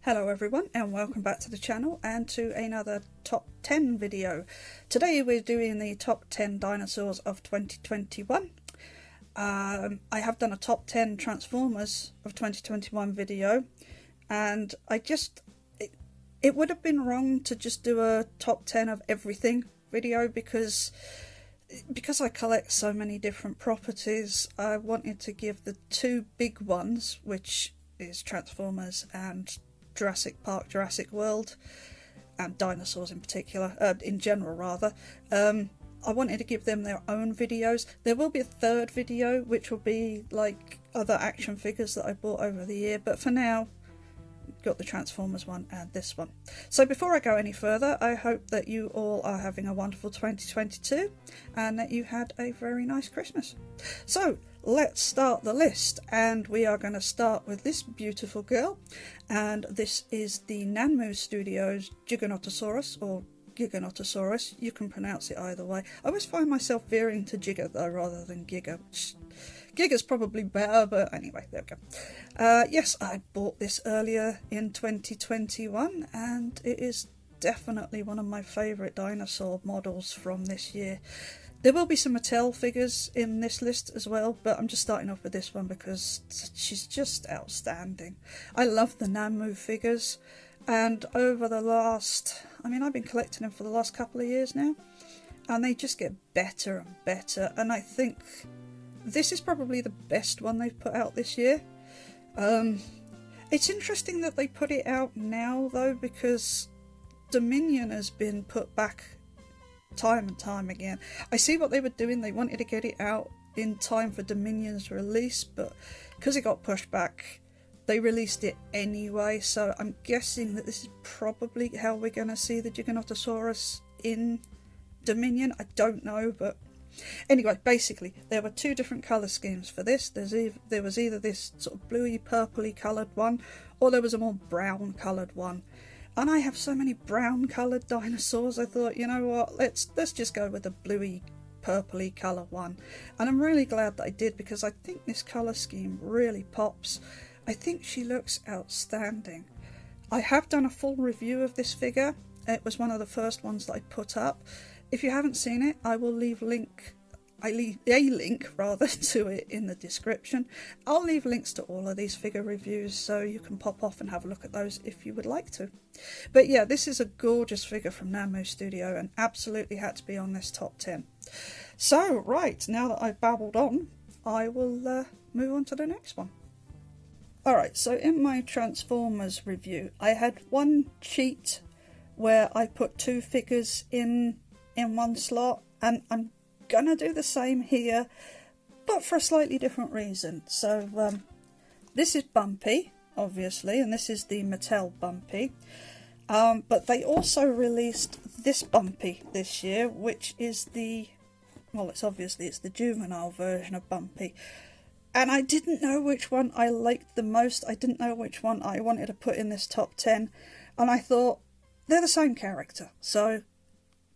Hello everyone and welcome back to the channel and to another top 10 video. Today we're doing the top 10 dinosaurs of 2021. I have done a top 10 Transformers of 2021 video, and it would have been wrong to just do a top 10 of everything video because I collect so many different properties. I wanted to give the two big ones, which is Transformers and Jurassic Park, Jurassic World, and dinosaurs in particular, in general rather. I wanted to give them their own videos. There will be a third video which will be like other action figures that I bought over the year, but for now got the Transformers one and this one. So before I go any further, I hope that you all are having a wonderful 2022 and that you had a very nice Christmas. So let's start the list, and we are going to start with this beautiful girl, and this is the Nanmu Studios Giganotosaurus, or Giganotosaurus. You can pronounce it either way. I always find myself veering to Giga though rather than Giga. Giga's probably better, but anyway, there we go. Yes, I bought this earlier in 2021 and it is definitely one of my favourite dinosaur models from this year. There will be some Mattel figures in this list as well, but I'm just starting off with this one because she's just outstanding. I love the Nanmu figures, and over the last, I've been collecting them for the last couple of years now, and they just get better and better, and I think this is probably the best one they've put out this year. It's interesting that they put it out now though, because Dominion has been put back time and time again. I see what they were doing. They wanted to get it out in time for Dominion's release, but because it got pushed back, they released it anyway. So I'm guessing that this is probably how we're going to see the Giganotosaurus in Dominion. I don't know, but anyway, basically there were two different colour schemes for this. There was either this sort of bluey purpley coloured one, or there was a more brown coloured one. And I have so many brown coloured dinosaurs, I thought, you know what, let's just go with the bluey purpley colour one. And I'm really glad that I did, because I think this colour scheme really pops. I think she looks outstanding. I have done a full review of this figure. It was one of the first ones that I put up. If you haven't seen it, I will leave a link to it in the description. I'll leave links to all of these figure reviews so you can pop off and have a look at those if you would like to. But yeah, this is a gorgeous figure from Nanmu Studio and absolutely had to be on this top 10. So right, now that I've babbled on, I will move on to the next one. Alright, so in my Transformers review, I had one cheat where I put two figures in one slot, and I'm gonna do the same here, but for a slightly different reason. So this is Bumpy, obviously, and this is the Mattel Bumpy, but they also released this Bumpy this year, which is the juvenile version of Bumpy, and I didn't know which one I liked the most. I didn't know which one I wanted to put in this top 10, and I thought they're the same character, so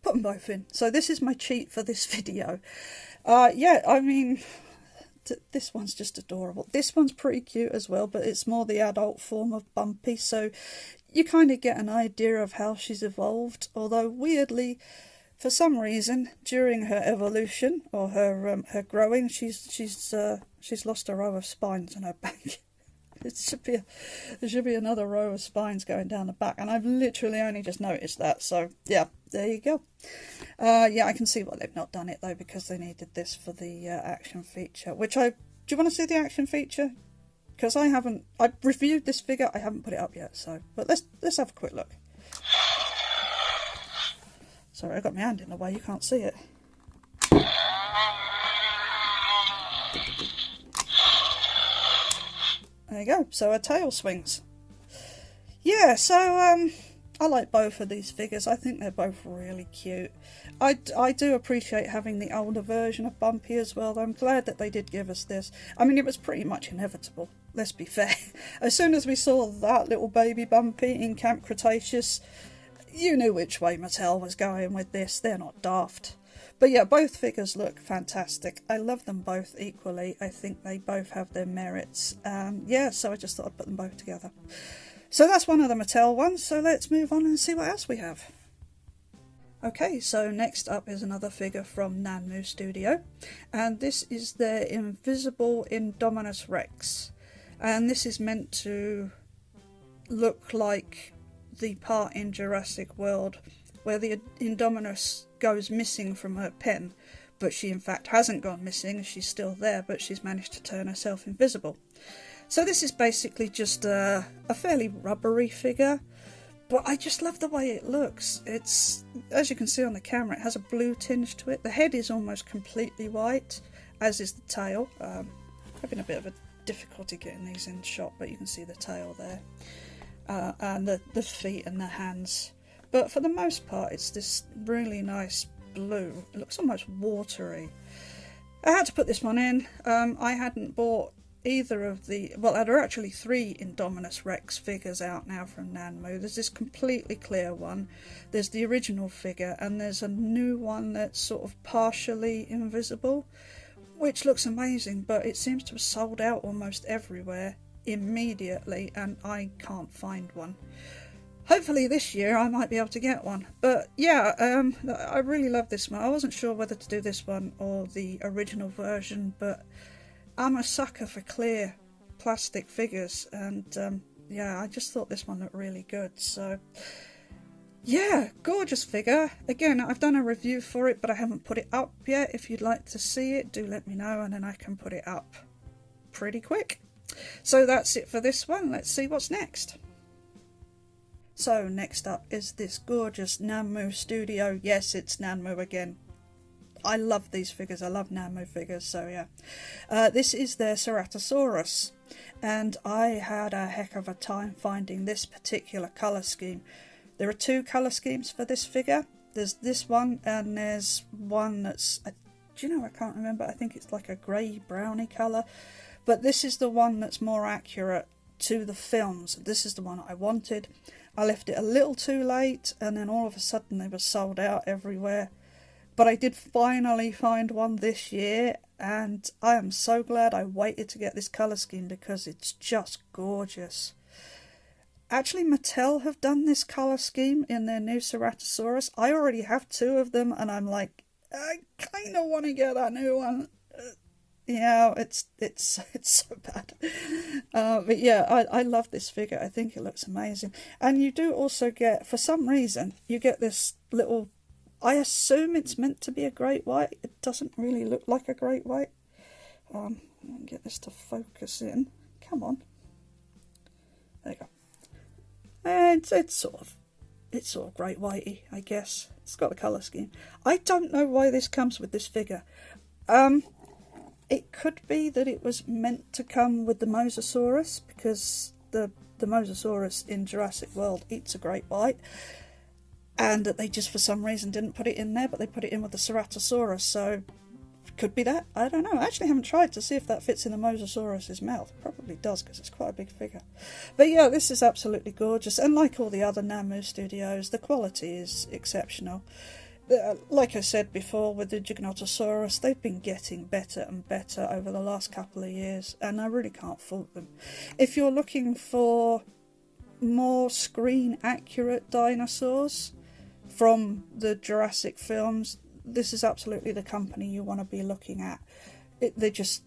put them both in. So this is my cheat for this video. This one's just adorable. This one's pretty cute as well, but it's more the adult form of Bumpy, so you kind of get an idea of how she's evolved. Although weirdly, for some reason, during her evolution or her growing, she's lost a row of spines on her back. There should be another row of spines going down the back, and I've literally only just noticed that. So yeah, there you go. Yeah, I can see why they've not done it though, because they needed this for the action feature. Do you want to see the action feature? Because I've reviewed this figure, I haven't put it up yet. So, but let's have a quick look. Sorry, I got my hand in the way. You can't see it. There you go, so her tail swings. Yeah, so I like both of these figures. I think they're both really cute. I do appreciate having the older version of Bumpy as well, though I'm glad that they did give us this. It was pretty much inevitable, let's be fair. As soon as we saw that little baby Bumpy in Camp Cretaceous, you knew which way Mattel was going with this. They're not daft. But yeah, both figures look fantastic. I love them both equally. I think they both have their merits. Yeah, so I just thought I'd put them both together. So that's one of the Mattel ones, so let's move on and see what else we have. Okay, so next up is another figure from Nanmu Studio, and this is their invisible Indominus Rex, and this is meant to look like the part in Jurassic World where the Indominus goes missing from her pen, but she in fact hasn't gone missing, she's still there, but she's managed to turn herself invisible. So this is basically just a fairly rubbery figure, but I just love the way it looks. It's, as you can see on the camera, it has a blue tinge to it. The head is almost completely white, as is the tail. Having a bit of a difficulty getting these in shot, but you can see the tail there. And the feet and the hands. But for the most part, it's this really nice blue. It looks almost watery. I had to put this one in. I hadn't bought either of the, well, there are actually 3 Indominus Rex figures out now from Nanmu. There's this completely clear one, there's the original figure, and there's a new one that's sort of partially invisible, which looks amazing, but it seems to have sold out almost everywhere immediately, and I can't find one. Hopefully this year I might be able to get one. But yeah, I really love this one. I wasn't sure whether to do this one or the original version, but I'm a sucker for clear plastic figures, and yeah, I just thought this one looked really good. So yeah, gorgeous figure. Again, I've done a review for it, but I haven't put it up yet. If you'd like to see it, do let me know, and then I can put it up pretty quick. So that's it for this one. Let's see what's next. So next up is this gorgeous Nanmu Studio. Yes, it's Nanmu again. I love these figures. I love Nanmu figures, so yeah. This is their Ceratosaurus, and I had a heck of a time finding this particular colour scheme. There are 2 colour schemes for this figure. There's this one, and there's one that's, do you know, I can't remember. I think it's like a grey browny colour, but this is the one that's more accurate to the films. This is the one I wanted. I left it a little too late, and then all of a sudden they were sold out everywhere. But I did finally find one this year, and I am so glad I waited to get this colour scheme because it's just gorgeous. Actually, Mattel have done this colour scheme in their new Ceratosaurus. I already have 2 of them, and I'm like, I kind of want to get that new one. Yeah, it's so bad. But yeah, I love this figure. I think it looks amazing. And you do also get, for some reason, you get this little, I assume it's meant to be a great white. It doesn't really look like a great white. Let me get this to focus in. Come on. There you go. And it's sort of great whitey, I guess. It's got a colour scheme. I don't know why this comes with this figure. It could be that it was meant to come with the Mosasaurus, because the Mosasaurus in Jurassic World eats a great white, and that they just for some reason didn't put it in there, but they put it in with the Ceratosaurus, so could be that. I don't know. I actually haven't tried to see if that fits in the Mosasaurus's mouth. Probably does, because it's quite a big figure. But yeah, this is absolutely gorgeous, and like all the other Nanmu Studios, the quality is exceptional. Like I said before with the Giganotosaurus, they've been getting better and better over the last couple of years, and I really can't fault them. If you're looking for more screen accurate dinosaurs from the Jurassic films, this is absolutely the company you want to be looking at. They're just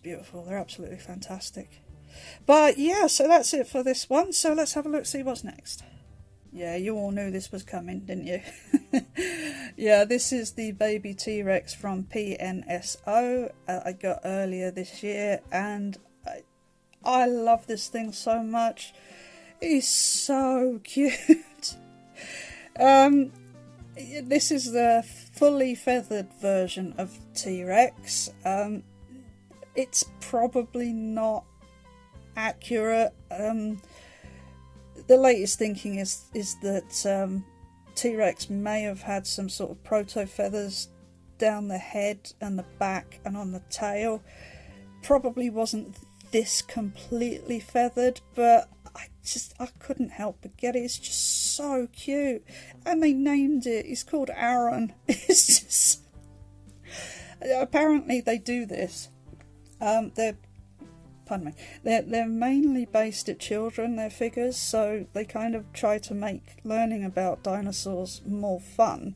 beautiful. They're absolutely fantastic. But yeah, so that's it for this one. So let's have a look, see what's next. Yeah, you all knew this was coming, didn't you? Yeah, this is the baby T-Rex from PNSO I got earlier this year, and I love this thing so much. He's so cute. This is the fully feathered version of T-Rex. It's probably not accurate. The latest thinking is that T-Rex may have had some sort of proto-feathers down the head and the back and on the tail. Probably wasn't this completely feathered, but I couldn't help but get it. It's just so cute. And they named it. He's called Aaron. It's just... Apparently they do this. pardon me, they're mainly based at children, their figures, so they kind of try to make learning about dinosaurs more fun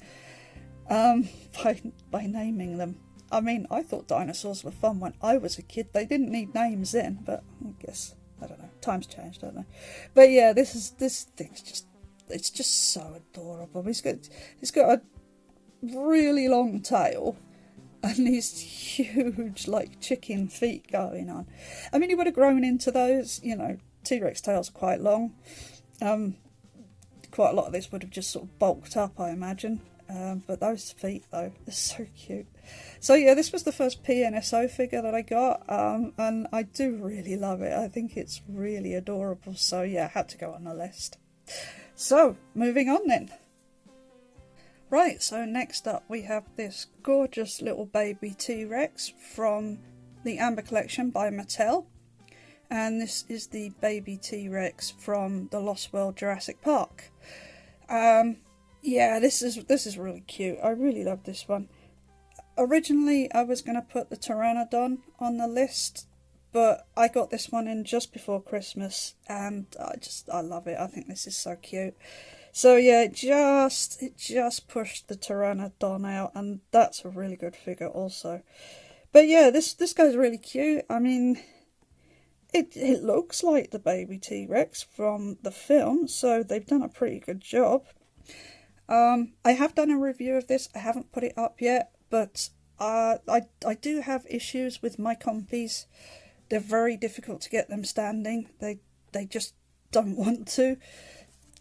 by naming them. I mean, I thought dinosaurs were fun when I was a kid. They didn't need names then, but I guess, I don't know, times changed, don't they? But yeah, this thing's just, it's just so adorable. He's got a really long tail and these huge, like, chicken feet going on. I mean, he would have grown into those, you know, T-Rex tails are quite long. Quite a lot of this would have just sort of bulked up, I imagine. But those feet, though, are so cute. So yeah, this was the first PNSO figure that I got, and I do really love it. I think it's really adorable. So yeah, had to go on the list. So, moving on then. Right, so next up we have this gorgeous little baby T-Rex from the Amber Collection by Mattel. And this is the baby T-Rex from the Lost World Jurassic Park. Yeah, this is really cute. I really love this one. Originally, I was going to put the Pteranodon on the list, but I got this one in just before Christmas, and I love it. I think this is so cute. So yeah, it just pushed the Pteranodon out, and that's a really good figure also. But yeah, this guy's really cute. I mean, it looks like the baby T-Rex from the film, so they've done a pretty good job. I have done a review of this. I haven't put it up yet, but I do have issues with my compies. They're very difficult to get them standing. They just don't want to.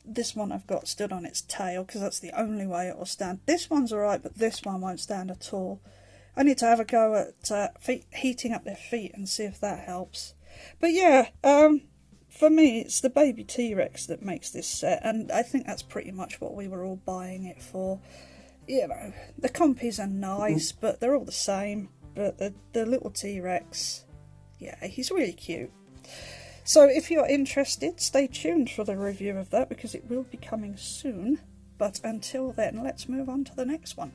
This one I've got stood on its tail because that's the only way it will stand. This one's alright, but this one won't stand at all. I need to have a go at heating up their feet and see if that helps. But yeah, for me, it's the baby T-Rex that makes this set, and I think that's pretty much what we were all buying it for. You know, the compies are nice, but they're all the same. But the little T-Rex, yeah, he's really cute. So if you're interested, stay tuned for the review of that, because it will be coming soon. But until then, let's move on to the next one.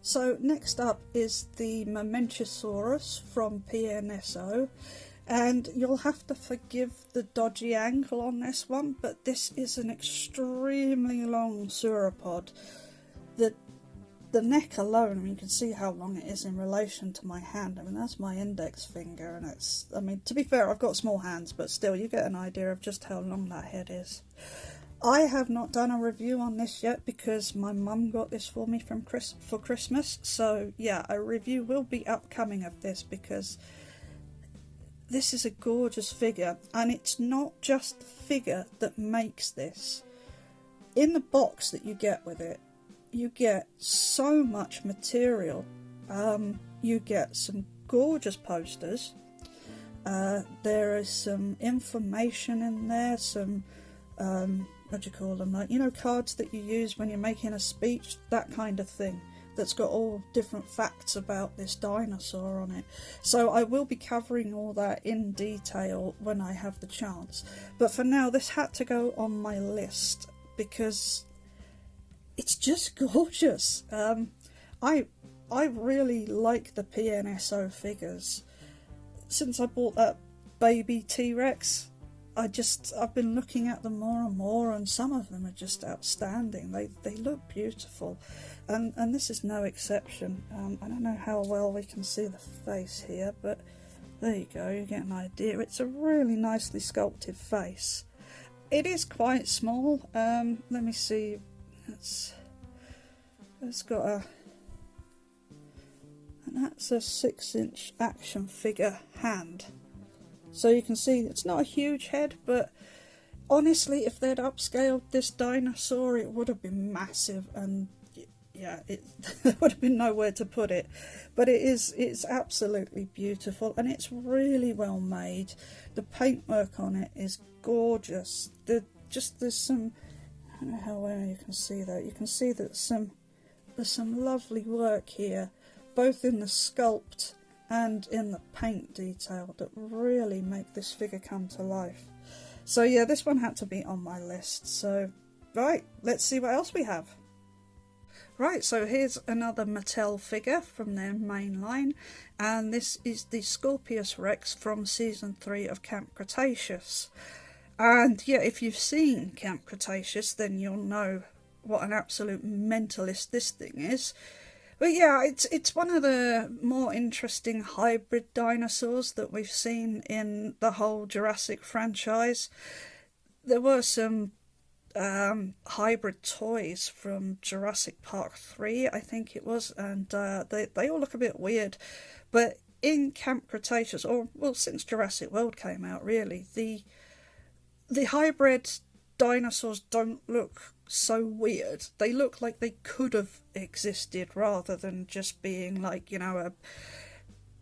So next up is the Brachiosaurus from PNSO. And you'll have to forgive the dodgy angle on this one, but this is an extremely long sauropod. The neck alone, I mean, you can see how long it is in relation to my hand. I mean, that's my index finger, and it's, I mean, to be fair, I've got small hands, but still, you get an idea of just how long that head is. I have not done a review on this yet because my mum got this for me for Christmas, so yeah, a review will be upcoming of this because this is a gorgeous figure, and it's not just the figure that makes this. In the box that you get with it, you get so much material. You get some gorgeous posters. There is some information in there, some, what do you call them, like, you know, cards that you use when you're making a speech, that kind of thing. That's got all different facts about this dinosaur on it. So I will be covering all that in detail when I have the chance. But for now, this had to go on my list because it's just gorgeous. I really like the PNSO figures. Since I bought that baby T-Rex, I've been looking at them more and more, and some of them are just outstanding. They look beautiful, and this is no exception. I don't know how well we can see the face here, but there you go, you get an idea. It's a really nicely sculpted face. It is quite small. Let me see. It's got a, and that's a 6-inch action figure hand. So you can see it's not a huge head, but honestly, if they'd upscaled this dinosaur, it would have been massive, and yeah, there would have been nowhere to put it. But it's absolutely beautiful, and it's really well made. The paintwork on it is gorgeous. There's some, I don't know how well you can see that. You can see that there's some lovely work here, both in the sculpt and in the paint detail, that really make this figure come to life. So yeah, this one had to be on my list. So right, let's see what else we have. Right, so here's another Mattel figure from their main line, and this is the Scorpius Rex from Season 3 of Camp Cretaceous. And yeah, if you've seen Camp Cretaceous, then you'll know what an absolute mentalist this thing is. But yeah, it's one of the more interesting hybrid dinosaurs that we've seen in the whole Jurassic franchise. There were some hybrid toys from Jurassic Park 3, I think it was, and they all look a bit weird. But in Camp Cretaceous, or well, since Jurassic World came out, really, the hybrid dinosaurs don't look so weird. They look like they could have existed rather than just being like, you know, a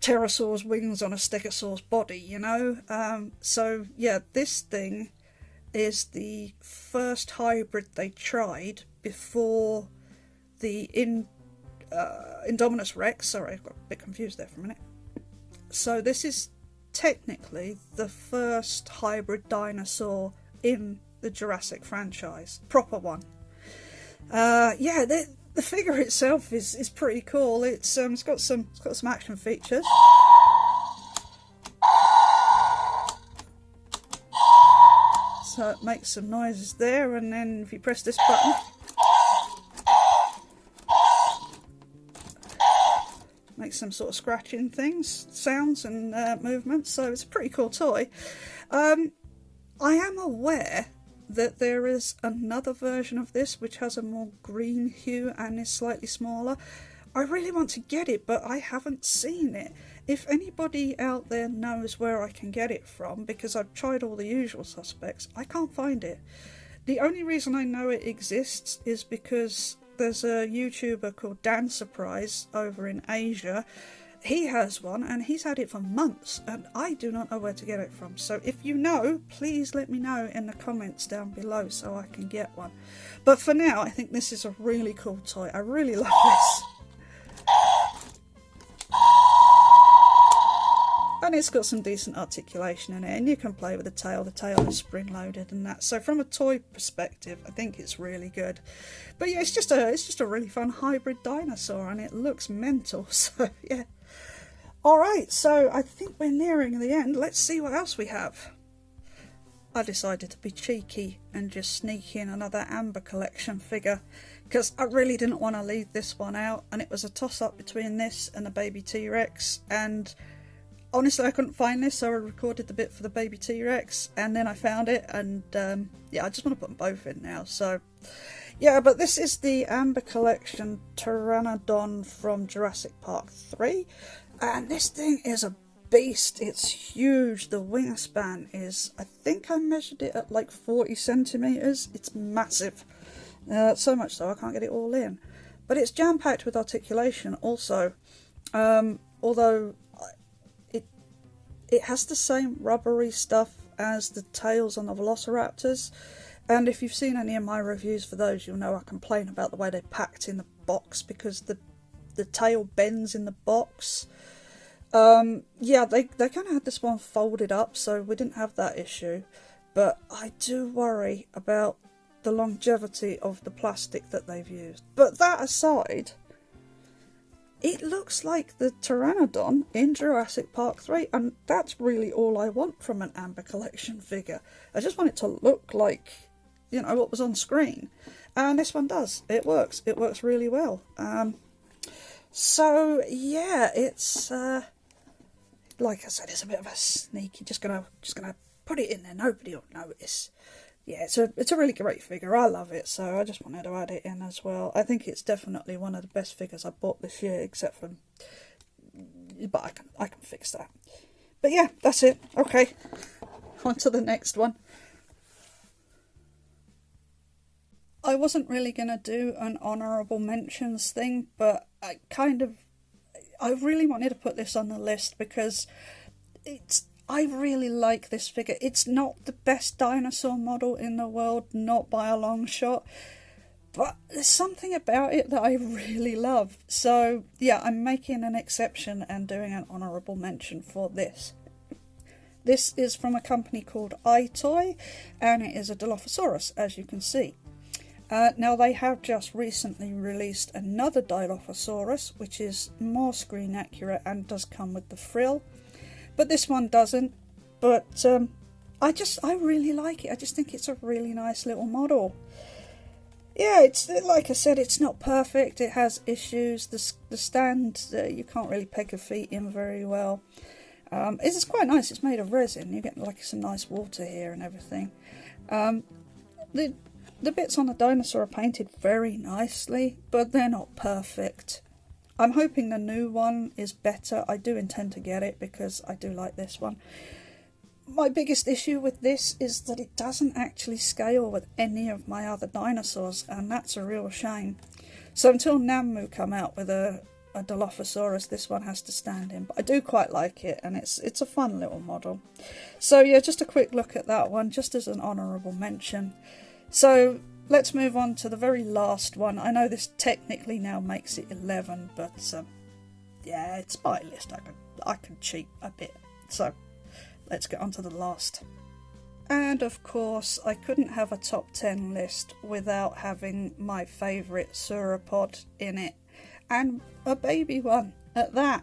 pterosaur's wings on a stegosaur's body, you know. So yeah, this thing is the first hybrid they tried before the Indominus Rex. Sorry, I got a bit confused there for a minute. So this is technically the first hybrid dinosaur in the Jurassic franchise, proper one. Yeah, the figure itself is pretty cool. It's got some action features. So it makes some noises there, and then if you press this button, makes some sort of scratching sounds and movements. So it's a pretty cool toy. I am aware that there is another version of this which has a more green hue and is slightly smaller. I really want to get it, but I haven't seen it. If anybody out there knows where I can get it from, because I've tried all the usual suspects, I can't find it. The only reason I know it exists is because there's a YouTuber called Dan Surprise over in Asia. He has one and he's had it for months, and I do not know where to get it from. So if you know, please let me know in the comments down below so I can get one. But for now, I think this is a really cool toy. I really love this. And it's got some decent articulation in it, and you can play with the tail. The tail is spring-loaded and that. So from a toy perspective, I think it's really good. But yeah, it's just a really fun hybrid dinosaur, and it looks mental. So yeah. Alright, so I think we're nearing the end. Let's see what else we have. I decided to be cheeky and just sneak in another Amber Collection figure, because I really didn't want to leave this one out, and it was a toss-up between this and a baby T-Rex, and honestly I couldn't find this, so I recorded the bit for the baby T-Rex, and then I found it, and yeah, I just want to put them both in now. So yeah, but this is the Amber Collection Pteranodon from Jurassic Park 3, and this thing is a beast. It's huge. The wingspan is, I think I measured it at like 40 centimetres. It's massive. So much so I can't get it all in. But it's jam-packed with articulation also. Although it has the same rubbery stuff as the tails on the Velociraptors. And if you've seen any of my reviews for those, you'll know I complain about the way they're packed in the box, because the tail bends in the box. Yeah, they kind of had this one folded up, so we didn't have that issue. But I do worry about the longevity of the plastic that they've used. But that aside, it looks like the Pteranodon in Jurassic Park 3, and that's really all I want from an Amber Collection figure. I just want it to look like, you know, what was on screen. And this one does. It works. It works really well. So yeah, it's like I said, it's a bit of a sneaky. Just gonna put it in there. Nobody will notice. Yeah, it's a really great figure. I love it, so I just wanted to add it in as well. I think it's definitely one of the best figures I bought this year, except for, but I can fix that. But yeah, that's it. Okay, on to the next one. I wasn't really going to do an honourable mentions thing, but I really wanted to put this on the list because I really like this figure. It's not the best dinosaur model in the world, not by a long shot, but there's something about it that I really love. So yeah, I'm making an exception and doing an honourable mention for this. This is from a company called iToy, and it is a Dilophosaurus, as you can see. Now they have just recently released another Dilophosaurus, which is more screen accurate and does come with the frill, but this one doesn't. But I really like it. I just think it's a really nice little model. Yeah, it's like I said, it's not perfect. It has issues. The stand, you can't really peg your feet in very well. It's quite nice. It's made of resin. You get like some nice water here and everything. The bits on the dinosaur are painted very nicely, but they're not perfect. I'm hoping the new one is better. I do intend to get it because I do like this one. My biggest issue with this is that it doesn't actually scale with any of my other dinosaurs, and that's a real shame. So until Nammu come out with a Dilophosaurus, this one has to stand in. But I do quite like it, and it's a fun little model. So yeah, just a quick look at that one, just as an honourable mention. So let's move on to the very last one. I know this technically now makes it 11, but yeah, it's my list. I can cheat a bit. So let's get on to the last. And of course, I couldn't have a top 10 list without having my favourite sauropod in it, and a baby one at that.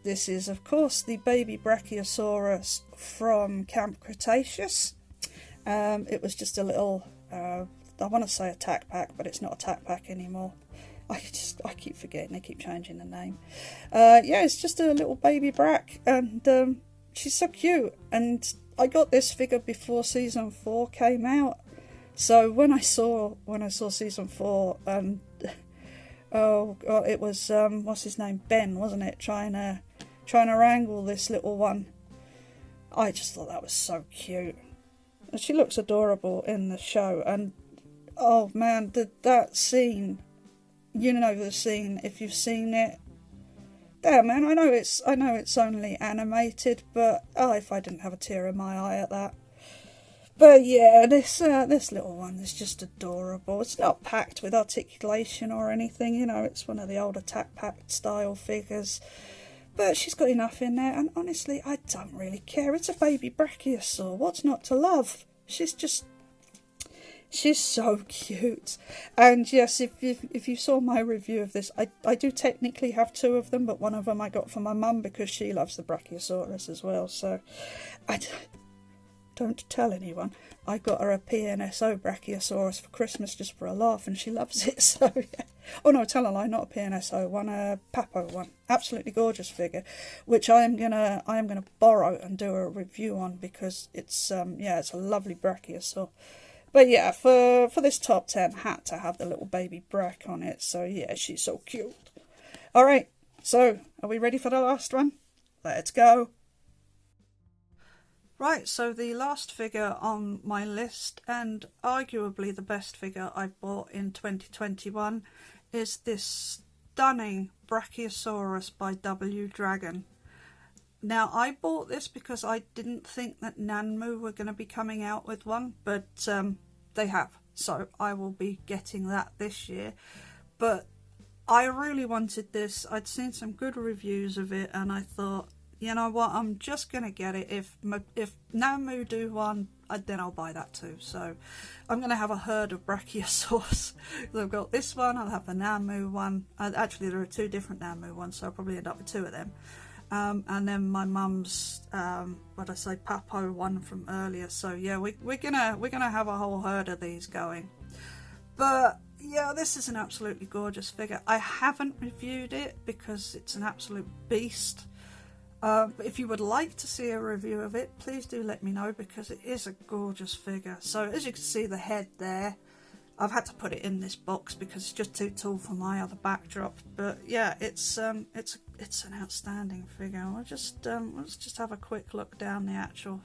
This is of course the baby Brachiosaurus from Camp Cretaceous. It was just a little, I want to say attack pack, but it's not attack pack anymore. I keep forgetting, they keep changing the name. Yeah, it's just a little baby Brach, and she's so cute. And I got this figure before season 4 came out. So when I saw season 4, it was what's his name, Ben, wasn't it? Trying to wrangle this little one. I just thought that was so cute. She looks adorable in the show, and oh man, that scene, you know the scene if you've seen it. Damn man, I know it's only animated, but oh, if I didn't have a tear in my eye at that. But yeah, this little one is just adorable. It's not packed with articulation or anything, you know, it's one of the old attack pack style figures. But she's got enough in there, and honestly, I don't really care. It's a baby Brachiosaur. What's not to love? She's so cute. And yes, if you saw my review of this, I do technically have 2 of them, but one of them I got for my mum because she loves the Brachiosaurus as well. So I don't tell anyone. I got her a PNSO Brachiosaurus for Christmas just for a laugh, and she loves it. So yeah. Oh no, tell a lie, not a PNSO one, a Papo one. Absolutely gorgeous figure, which I am gonna borrow and do a review on because it's yeah, it's a lovely Brachiosaur. But yeah, for this top 10, had to have the little baby Brach on it. So yeah, she's so cute. All right, so are we ready for the last one? Let's go. Right, so the last figure on my list, and arguably the best figure I bought in 2021, is this stunning Brachiosaurus by W Dragon. Now, I bought this because I didn't think that Nanmu were going to be coming out with one, but they have. So I will be getting that this year. But I really wanted this. I'd seen some good reviews of it, and I thought, you know what, I'm just going to get it. If Nanmu do one, then I'll buy that too. So I'm going to have a herd of Brachiosaurs. I've got this one, I'll have the Nanmu one. Actually, there are 2 different Nanmu ones, so I'll probably end up with 2 of them. And then my mum's, Papo one from earlier. So yeah, we're gonna have a whole herd of these going. But yeah, this is an absolutely gorgeous figure. I haven't reviewed it because it's an absolute beast. But if you would like to see a review of it, please do let me know because it is a gorgeous figure. So as you can see, the head there, I've had to put it in this box because it's just too tall for my other backdrop. But yeah, it's an outstanding figure. Let's just have a quick look down the actual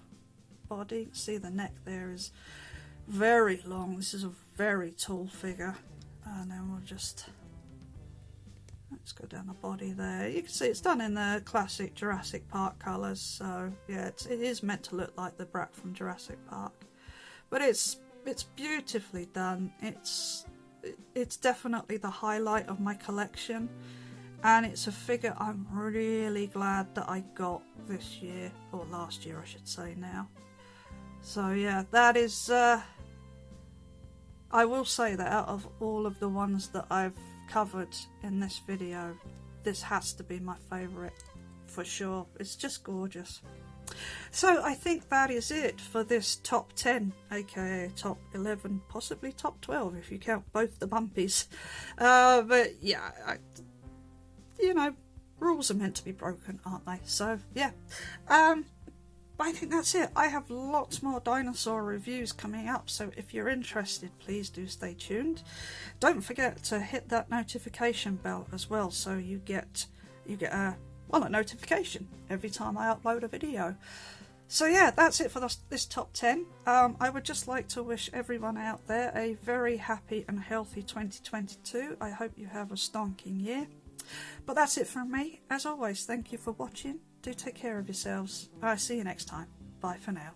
body. You can see the neck there is very long. This is a very tall figure, and then let's go down the body there. You can see it's done in the classic Jurassic Park colours. So yeah, it is meant to look like the Brach from Jurassic Park, but it's beautifully done. It's definitely the highlight of my collection, and it's a figure I'm really glad that I got this year, or last year I should say now. So yeah, that is I will say that out of all of the ones that I've covered in this video, this has to be my favourite for sure. It's just gorgeous. So I think that is it for this top 10, aka top 11, possibly top 12 if you count both the bumpies. But yeah, you know, rules are meant to be broken, aren't they? So yeah, I think that's it. I have lots more dinosaur reviews coming up, so if you're interested, please do stay tuned. Don't forget to hit that notification bell as well, so you get a notification every time I upload a video. So yeah, that's it for this top 10. I would just like to wish everyone out there a very happy and healthy 2022. I hope you have a stonking year. But that's it from me. As always, thank you for watching. Do take care of yourselves. I'll see you next time. Bye for now.